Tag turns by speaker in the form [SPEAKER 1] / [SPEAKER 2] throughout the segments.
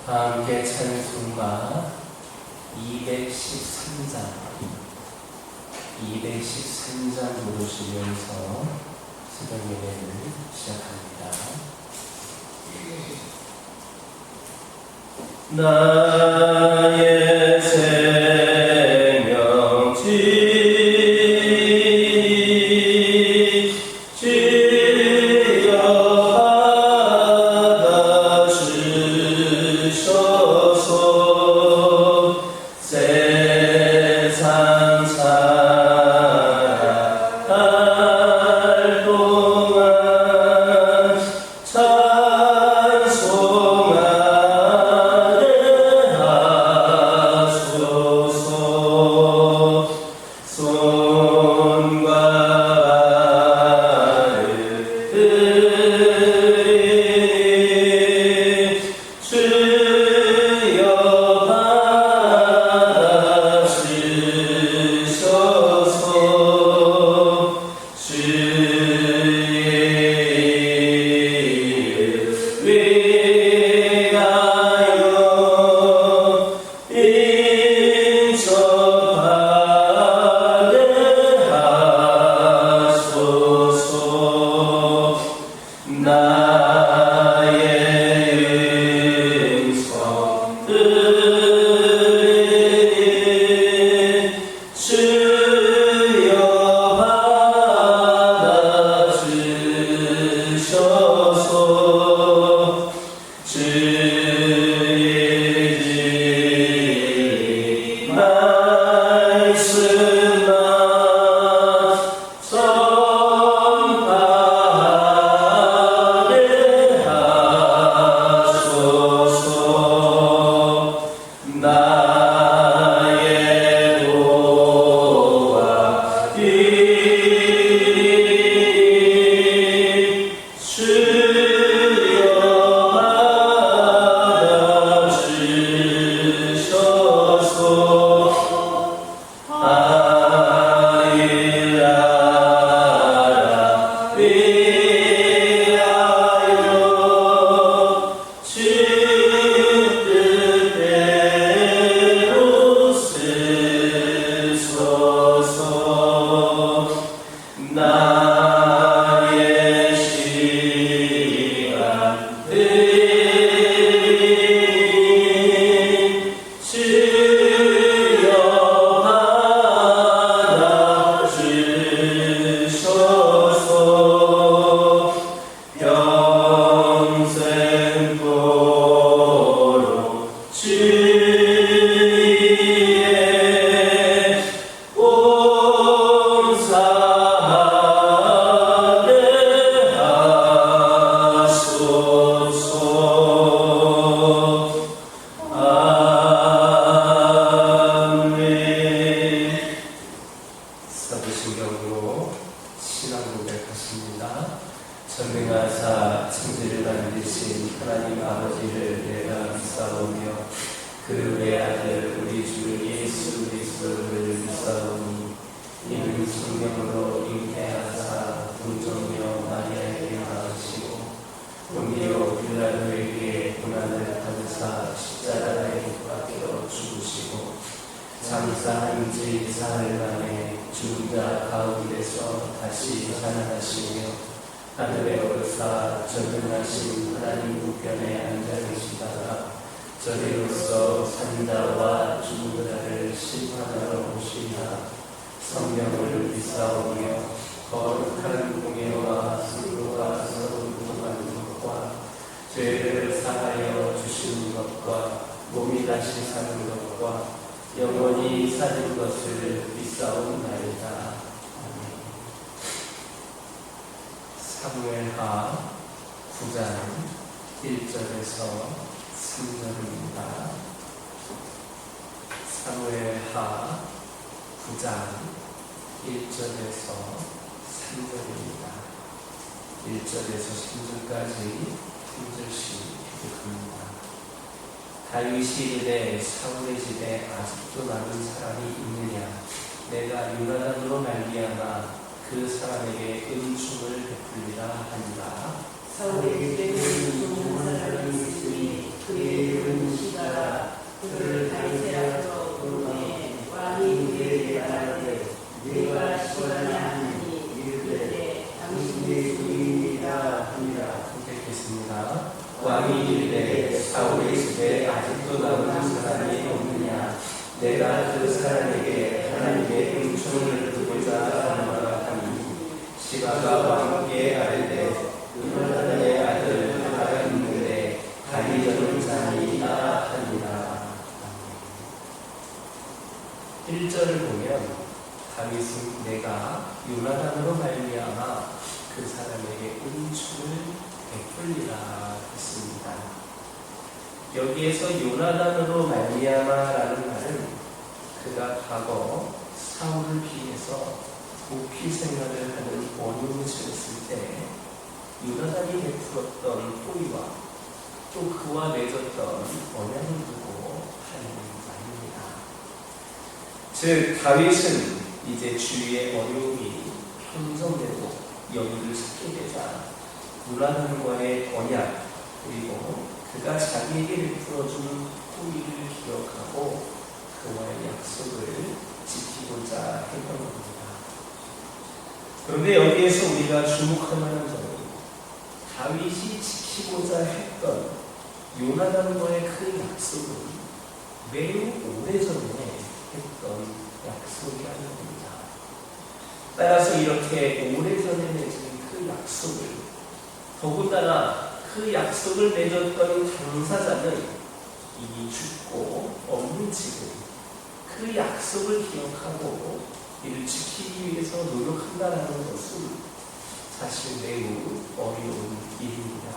[SPEAKER 1] 다 함께 찬송가 213장 부르시면서 새벽 예배를 시작합니다. 나의 생명지 전능하사 천지를 만드신 하나님 아버지를 내가 믿사오며 그 외아들 우리 주 예수 그리스도를 믿사오니 이는 성령으로 잉태하사 동정녀 마리아에게 낳으시고 본디오 빌라도에게 고난을 받으사 십자가에 못 박혀 죽으시고 장사한 지 사흘 만에 죽은 자 가운데서 다시 살아나시며 하늘에 오르사 전능하신 하나님 우편에 앉아 계시다가 저리로서 산자와 죽은 자를 심판하러 오시나 성령을 믿사오며 거룩한 공예와 수고가 서로 동하는 것과 죄를 사하여 주시는 것과 몸이 다시 사는 것과 영원히 사는 것을 믿사옵나이다. 사무엘하 9장 1절에서 3절입니다. 사무엘하 9장 1절에서 3절입니다. 1절에서 3절까지 한 절씩 읽습니다. 다윗이 이르되 사울의 집에 아직도 남은 사람이 있느냐? 내가 요나단으로 말미암아 그 사람에게 은총을 베풀리라 하니라.
[SPEAKER 2] 사울의 집에 있는 사람이 있으니 그의 이름은
[SPEAKER 1] 왕이 이르되 사울의 집에 아직도 남은 사람이 없느냐. 내가 그 사람에게 하나님의 은총을 듣고자 하노라 하니 시바가 왕께 아뢰되 요나단의 아들 하나가 있는데 다리 저는 자니이다 하니라. 1절을 보면 다윗은 내가 요나단으로 말미암아 그 사람에게 은총을 베풀리라 했습니다. 여기에서 요나단으로 말미암아라는 말은 그가 과거 사울을 피해서 도피 생활을 하는 원흉을 지었을 때 요나단이 베풀었던 호의와 또 그와 맺었던 언약을 두고 하는 말입니다. 즉 다윗은 이제 주위의 어려움이 평정되고 여유를 찾게 되자 요나단과의 언약 그리고 그가 자기에게 베풀어준 호의를 기억하고 그와의 약속을 지키고자 했던 겁니다. 그런데 여기에서 우리가 주목할 만한 점은 다윗이 지키고자 했던 요나단과의 그 약속은 매우 오래전에 했던 약속이라는 겁니다. 따라서 이렇게 오래전에 맺은 그 약속을 더군다나 그 약속을 맺었던 당사자는 이미 죽고 없는 지금 그 약속을 기억하고 이를 지키기 위해서 노력한다는 것은 사실 매우 어려운 일입니다.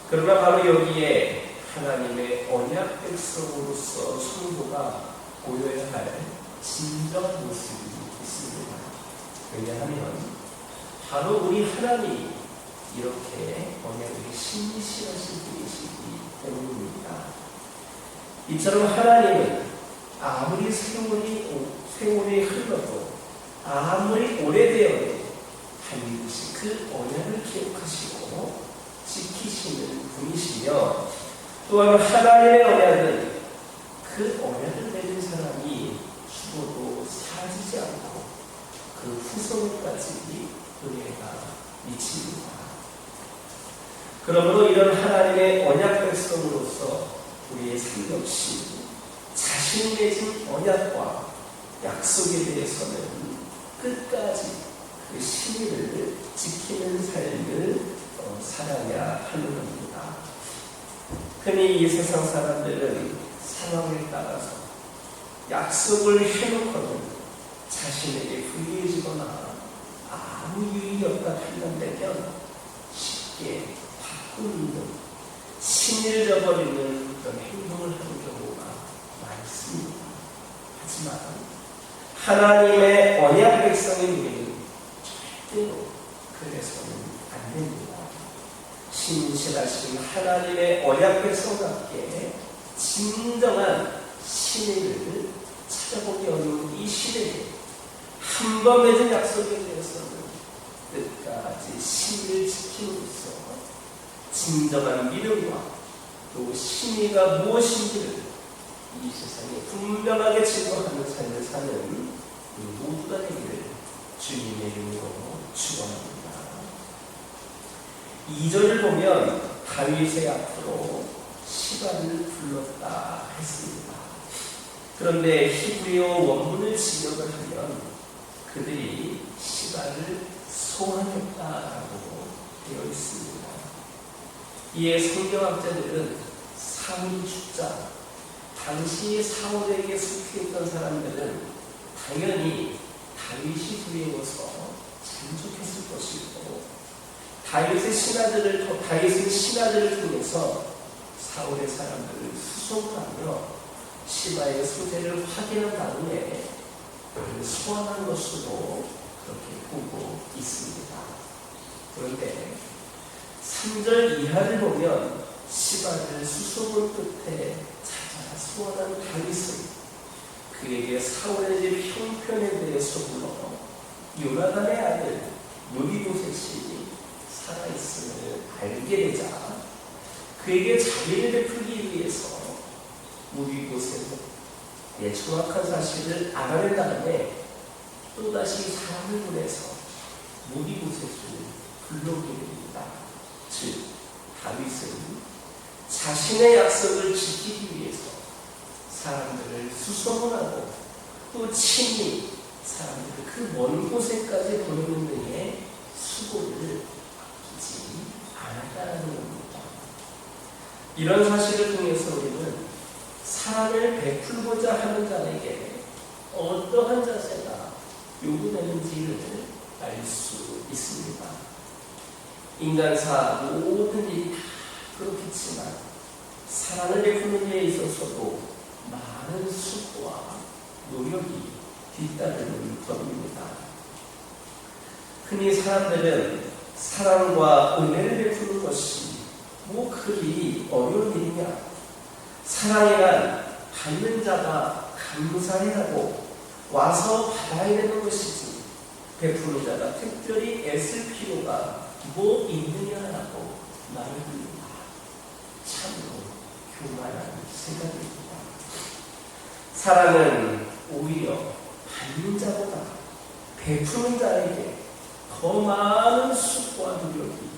[SPEAKER 1] 그러나 바로 여기에 하나님의 언약 백성으로서 성도가 보여야 할 진정한 모습이 있습니다. 왜냐하면 바로 우리 하나님이 이렇게 언약을 신실하신 분이시기 때문입니다. 이처럼 하나님은 아무리 세월이 흘러도 아무리 오래되어도 반드시 그 언약을 기억하시고 지키시는 분이시며 또한 하나님의 언약은 그 언약을 맺은 사람이 죽어도 사라지지 않고 그 후손까지 은혜가 미칩니다. 그러므로 이런 하나님의 언약 백성으로서 우리의 삶 역시 자신이 맺은 언약과 약속에 대해서는 끝까지 그 신의를 지키는 삶을 살아야 하는 겁니다. 흔히 이 세상 사람들은 상황에 따라서 약속을 해놓고는 자신에게 불리해지거나 아무 유익이 없다 판단되면 쉽게 바꾸는 신의를 저버리는 그런 행동을 하는 경우가 많습니다. 하지만 하나님의 언약 백성의 우리는 절대로 그래서는 안 됩니다. 신실하신 하나님의 언약 백성답게 진정한 신의를 찾아보기 어려운 이 시대에 한 번 맺은 약속에 대해서는 끝까지 신의를 지킴으로써 진정한 믿음과 또 신의가 무엇인지를 이 세상에 분명하게 증거하는 삶을 사는 모두가 되기를 주님의 이름으로 축원합니다. 2절을 보면 다윗의 앞으로 시바를 불렀다 했습니다. 그런데 히브리어 원문을 직역을 하면 그들이 시바를 소환했다라고 되어 있습니다. 이에 성경학자들은 사울이 죽자 당시 사울에게 숙주했던 사람들은 당연히 다윗이 두려워서 잠적했을 것이고 다윗의 신하들을 통해서 사울의 사람들을 수송하며 시바의 소재를 확인한 다음에 그를 소환한 것으로 그렇게 보고 있습니다. 그런데 3절 이하를 보면 시바를 수소문 끝에 찾아 소환한 다윗은 그에게 사울의 집 형편에 대해서 물어 요나단의 아들 무비보셋이 살아있음을 알게 되자 그에게 자비를 베풀기 위해서 무비보셋의 정확한 사실을 알아낸 다음에 또다시 사람을 보내서 무비보셋을 불러오게 됩니다. 즉 다윗은 자신의 약속을 지키기 위해서 사람들을 수소문하고 또 친히 사람들을 그 먼 곳에까지 보내는 등의 수고를 아끼지 않았다는 겁니다. 이런 사실을 통해서 우리는 사랑을 베풀고자 하는 자에게 어떠한 자세가 요구되는지를 알 수 있습니다. 인간사 모든 일이 다 그렇겠지만 사랑을 베푸는 데 있어서도 많은 수고와 노력이 뒤따르는 법입니다. 흔히 사람들은 사랑과 은혜를 베푸는 것이 뭐 그리 어려운 일이냐, 사랑이란 받는 자가 감사해하고 와서 받아야 되는 것이지 베푸는 자가 특별히 애쓸 필요가 뭐 있느냐라고 말을 합니다. 참으로 교만한 생각입니다. 사랑은 오히려 받는 자보다 베푸는 자에게 더 많은 수고와 노력이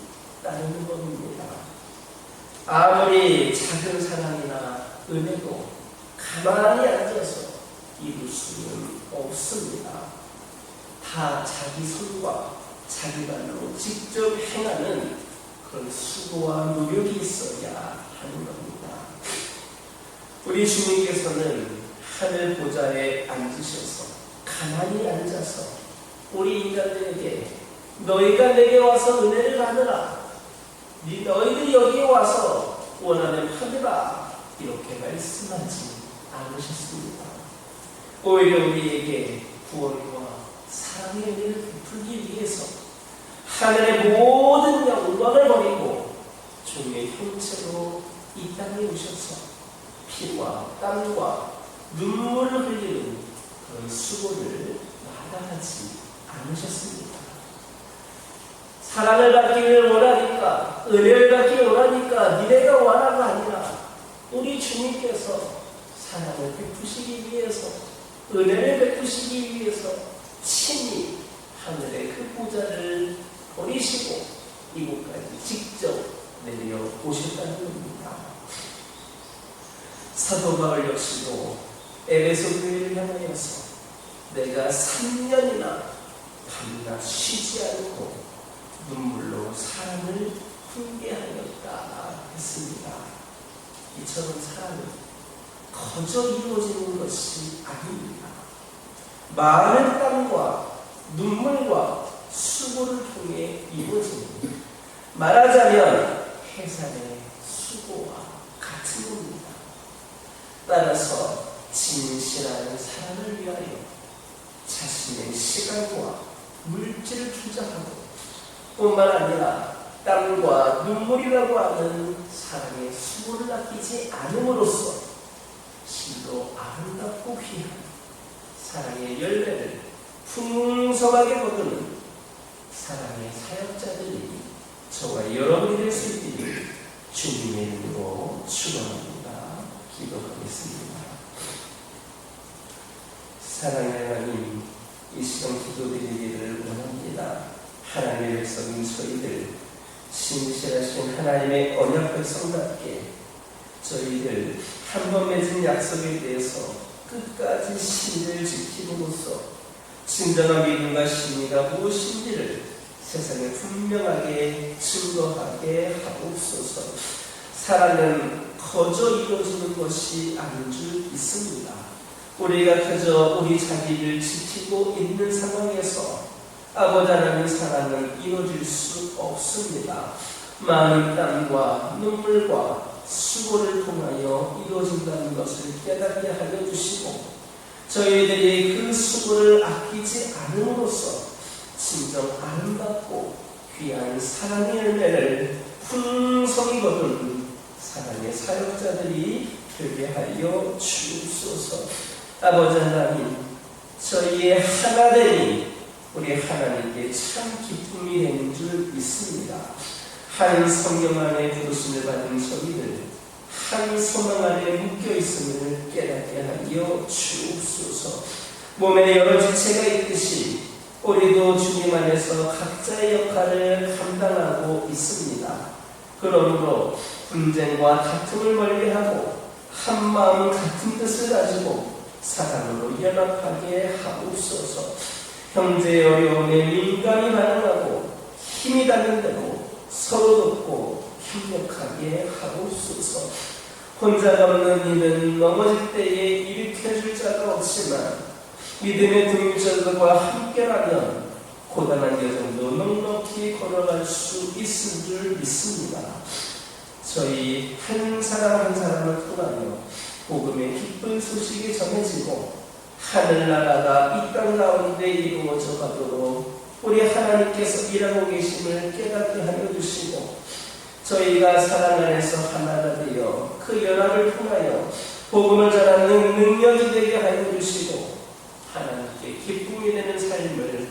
[SPEAKER 1] 따르는 법입니다. 아무리 작은 사랑이나 은혜도 가만히 앉아서 이룰 수는 없습니다. 다 자기 손과 자기 발로 직접 행하는 그런 수고와 노력이 있어야 하는 겁니다. 우리 주님께서는 하늘 보좌에 앉으셔서 가만히 앉아서 우리 인간들에게 너희가 내게 와서 은혜를 받으라, 너희들이 여기에 와서 원하는 받으라 이렇게 말씀하지 않으셨습니다. 오히려 우리에게 구원과 사랑의 은혜를 베풀기 위해서 하늘의 모든 영광을 버리고 종의 형체로 이 땅에 오셔서 피와 땀과 눈물을 흘리는 그런 수고를 마다하지 않으셨습니다. 사랑을 받기를 원하니까, 은혜를 받기를 원하니까 니네가 원하가 아니라 우리 주님께서 사랑을 베푸시기 위해서, 은혜를 베푸시기 위해서 친히 하늘의 그 보좌를 버리시고 이곳까지 직접 내려오셨다는 겁니다. 사도 바울 역시도 에베소 교회를 향하여서 내가 3년이나 밤낮 쉬지 않고 눈물로 사랑을 훈계하였다 했습니다. 이처럼 사랑은 거저 이루어지는 것이 아닙니다. 많은 땀과 눈물과 수고를 통해 이루어집니다. 말하자면 해산의 수고와 같은 겁니다. 따라서 진실한 사랑을 위하여 자신의 시간과 물질을 투자하고 뿐만 아니라 땀과 눈물이라고 하는 사랑의 수고를 아끼지 않음으로써 실로 아름답고 귀한 사랑의 열매를 풍성하게 거두는 사랑의 사역자들이 저와 여러분이 될 수 있기를 주님의 이름으로 축원합니다. 기도하겠습니다. 사랑의 하나님, 이 시간 기도드리기를 원합니다. 하나님의 백성인 저희들, 신실하신 하나님의 언약 백성답게 저희들 한 번 맺은 약속에 대해서 끝까지 신뢰를 지킴으로써 진정한 믿음과 신의가 무엇인지를 세상에 분명하게 증거하게 하옵소서. 사랑은 거저 이루어지는 것이 아닌 줄 믿습니다. 우리가 그저 우리 자기를 지키고 있는 상황에서 아버지 하나님 사랑은 이루어질 수 없습니다. 많은 땀과 눈물과 수고를 통하여 이루어진다는 것을 깨닫게 하여 주시고 저희들이 그 수고를 아끼지 않음으로써 진정 아름답고 귀한 사랑의 열매를 풍성히 거둔 사랑의 사역자들이 되게 하여 주옵소서. 아버지 하나님, 저희의 하나됨이 우리 하나님께 참 기쁨이 되는 줄 믿습니다. 한 성경 안에 부르심을 받은 저희들, 한 소망 안에 묶여있음을 깨닫게 하여 주옵소서. 몸에 여러 지체가 있듯이 우리도 주님 안에서 각자의 역할을 감당하고 있습니다. 그러므로 분쟁과 다툼을 멀리하고 한마음 같은 뜻을 가지고 사랑으로 연합하게 하옵소서. 형제의 어려움에 민감히 반응하고 힘이 닿는 대로 서로 돕고 협력하게 하옵소서. 혼자가 없는 이는 넘어질 때에 일으켜줄 자가 없지만 믿음의 동료들과 함께라면 고단한 여정도 넉넉히 걸어갈 수 있을 줄 믿습니다. 저희 한 사람 한 사람을 통하여 복음의 기쁜 소식이 전해지고 하늘나라가 이 땅 가운데 이루어져 가도록 우리 하나님께서 일하고 계심을 깨닫게 하여 주시고 저희가 사랑 안에서 하나가 되어 그 연합을 통하여 복음을 전하는 능력이 되게 하여 주시고 하나님께 기쁨이 되는 삶을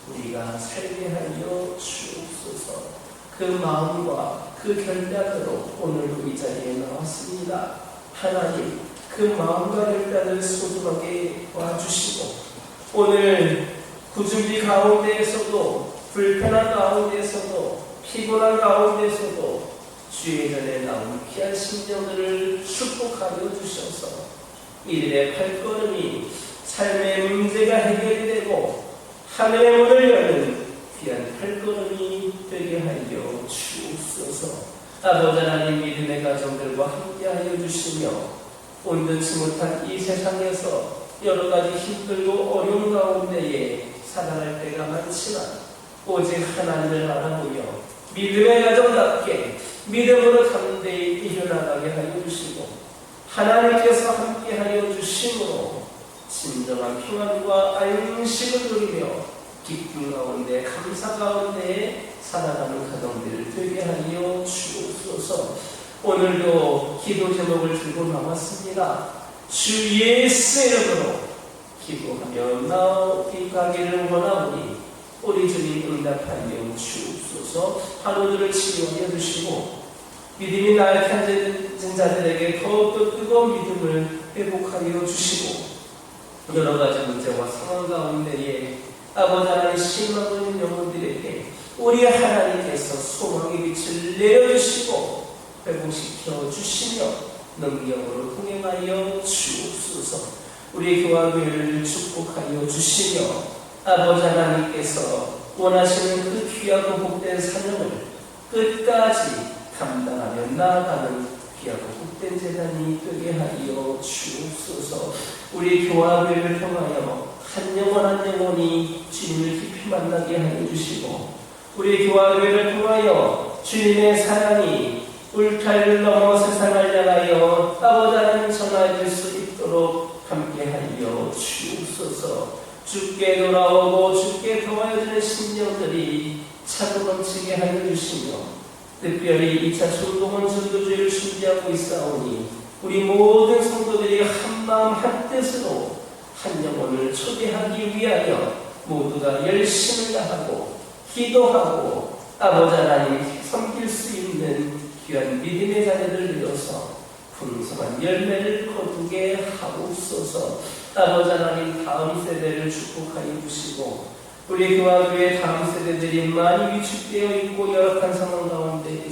[SPEAKER 1] 우리가 살게 하여 주옵소서. 그 마음과 그 결단으로 오늘도 이 자리에 나왔습니다. 하나님, 그 마음과 결단을 소중하게 도와주시고 오늘 구준비 가운데에서도 불편한 가운데에서도 피곤한 가운데서도 주의 전에 나온 귀한 심령들을 축복하여 주셔서 이들의 발걸음이 삶의 문제가 해결이 되고 하늘의 문을 여는 귀한 발걸음이 되게 하여 주옵소서. 아버지 하나님, 믿음의 가정들과 함께하여 주시며 온전치 못한 이 세상에서 여러 가지 힘들고 어려운 가운데에 살아갈 때가 많지만 오직 하나님을 바라보며 믿음의 가정답게 믿음으로 담대히 이겨나가게 하여 주시고 하나님께서 함께하여 주심으로 진정한 평안과 안식을 누리며 기쁨 가운데 감사 가운데 살아가는 가정들 되게 하여 주옵소서. 오늘도 기도 제목을 들고 나왔습니다. 주 예수의 이름으로 기도하며 나아가기를 원하오니 우리 주님 응답하여 주옵소서. 환우들을 치유하여 주시고 믿음이 나약해진 자들에게 더욱더 뜨거운 믿음을 회복하여 주시고 여러 가지 문제와 상황 가운데에 아버지 하나님 실망하고 있는 영혼들에게 우리 하나님께서 소망의 빛을 내려주시고 회복시켜 주시며 능력으로 통행하여 주옵소서. 우리 교회를 축복하여 주시며 아버지 하나님께서 원하시는 그 귀하고 복된 사명을 끝까지 감당하며 나아가는 귀하고 복된 재단이 되게 하여 주옵소서. 우리 교회를 통하여 한 영혼 한 영혼이 주님을 깊이 만나게 하여 주시고 우리 교회를 통하여 주님의 사랑이 울타리를 넘어 세상을 향하여 아버지 하나님 전하여 줄 수 있도록 함께하여 주옵소서. 주께 돌아오고 주께 도와주는 심령들이 차고 넘치게 하여 주시며 특별히 2차 중동원 전도주의를 준비하고 있사오니 우리 모든 성도들이 한마음 한뜻으로 한 영혼을 초대하기 위하여 모두가 열심을 다하고 기도하고 아버지 하나님 섬길 수 있는 귀한 믿음의 자녀들 되어서 풍성한 열매를 거두게 하옵소서. 아버지 하나님, 다음 세대를 축복하여 주시고 우리 교회 다음 세대들이 많이 위축되어 있고 열악한 상황 가운데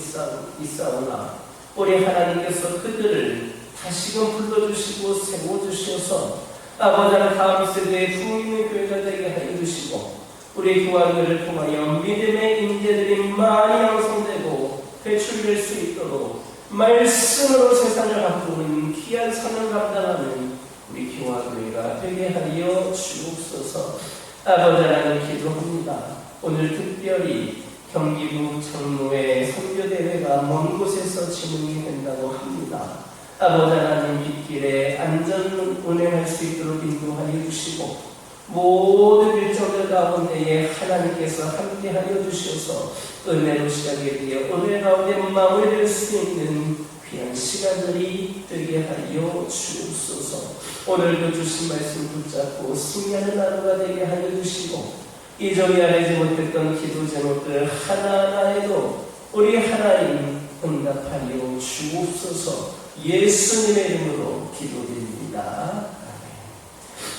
[SPEAKER 1] 있사오나 우리 하나님께서 그들을 다시금 불러주시고 세워주셔서 아버지 하나님 다음 세대의 부흥의 교회가 되게 하여 주시고 우리 교회를 통하여 믿음의 인재들이 많이 양성되고 배출될 수 있도록 말씀으로 세상을 바꾸는 귀한 사명 감당하는 우리 교회가 되게 하여 주옵소서. 아버지 하나님 기도합니다. 오늘 특별히 경기도 장로의 선교대회가 먼 곳에서 진행이 된다고 합니다. 아버지 하나님 빗길에 안전 운행할 수 있도록 인도하여 주시고 모든 일정들 가운데에 하나님께서 함께하여 주셔서 은혜로 시작이 되어 은혜 가운데 마무리될 수 있는 귀한 시간들이 되게 하여 주옵소서. 오늘도 주신 말씀 붙잡고 승리하는 하루가 되게 하여 주시고 이전에 알지 못했던 기도 제목들 하나하나에도 우리 하나님 응답하여 주옵소서. 예수님의 이름으로 기도드립니다.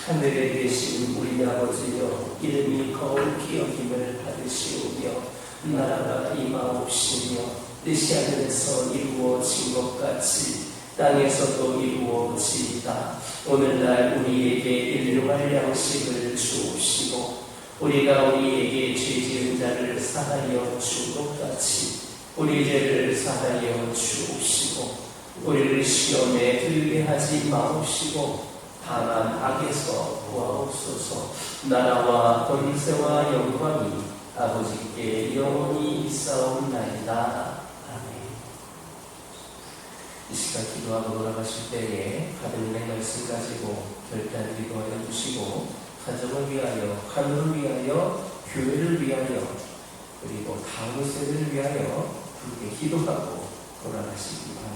[SPEAKER 1] 하늘에 계신 우리 아버지여, 이름이 거룩히 여김을 받으시오며 나라가 임하옵시며 뜻이 하늘에서 이루어진 것 같이 땅에서도 이루어지이다. 오늘날 우리에게 일용할 양식을 주옵시고 우리가 우리에게 죄 지은 자를 사하여 준 것 같이 우리 죄를 사하여 주옵시고 우리를 시험에 들게 하지 마옵시고 다만 악에서 구하옵소서. 나라와 권세와 영광이 아버지께 영원히 있사옵나이다. 아멘. 이 시간 기도하고 돌아가실 때에 하나님의 말씀 가지고 결단 기도하여 주시고 가정을 위하여, 가문을 위하여, 교회를 위하여, 그리고 다음 세대를 위하여 함께 기도하고 돌아가시기 바랍니다.